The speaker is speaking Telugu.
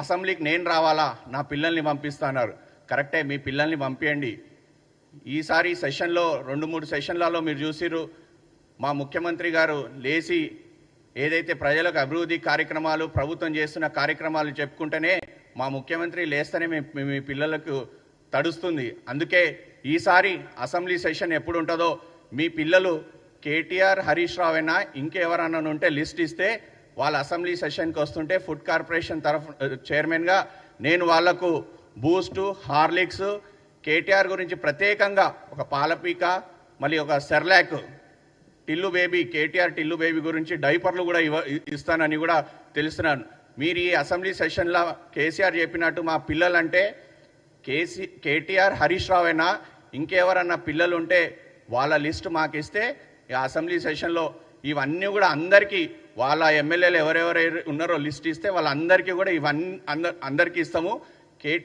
అసెంబ్లీకి నేను రావాలా, నా పిల్లల్ని పంపిస్తున్నారు. కరెక్టే, మీ పిల్లల్ని పంపించండి. ఈసారి సెషన్లో 2-3 సెషన్లలో మీరు చూసిర్రు, మా ముఖ్యమంత్రి గారు లేచి ఏదైతే ప్రజలకు అభివృద్ధి కార్యక్రమాలు, ప్రభుత్వం చేస్తున్న కార్యక్రమాలు చెప్పుకుంటేనే మా ముఖ్యమంత్రి లేస్తేనే మీ పిల్లలకు తడుస్తుంది. అందుకే ఈసారి అసెంబ్లీ సెషన్ ఎప్పుడు ఉంటుందో మీ పిల్లలు కేటీఆర్, హరీష్ రావు అయినా ఇంకెవరన్నా ఉంటే లిస్ట్ ఇస్తే వాళ్ళ అసెంబ్లీ సెషన్కి వస్తుంటే ఫుడ్ కార్పొరేషన్ చైర్మన్గా నేను వాళ్లకు బూస్టు, హార్లిక్స్, కేటీఆర్ గురించి ప్రత్యేకంగా ఒక పాలపీక, మళ్ళీ ఒక Cerelac, Tillu baby, KTR Tillu baby గురించి డైపర్లు కూడా ఇస్తానని కూడా తెలుస్తున్నాను. మీరు ఈ అసెంబ్లీ సెషన్లో కేసీఆర్ చెప్పినట్టు మా పిల్లలంటే కేటీఆర్, హరీష్ రావు అయినా ఇంకెవరన్నా పిల్లలు ఉంటే వాళ్ళ లిస్ట్ మాకు ఇస్తే ఈ అసెంబ్లీ సెషన్లో ఇవన్నీ కూడా అందరికీ వాళ్ళ ఎమ్మెల్యేలు ఎవరెవరు ఉన్నారో లిస్ట్ ఇస్తే వాళ్ళందరికీ కూడా ఇవన్నీ అందరికీ ఇస్తాము.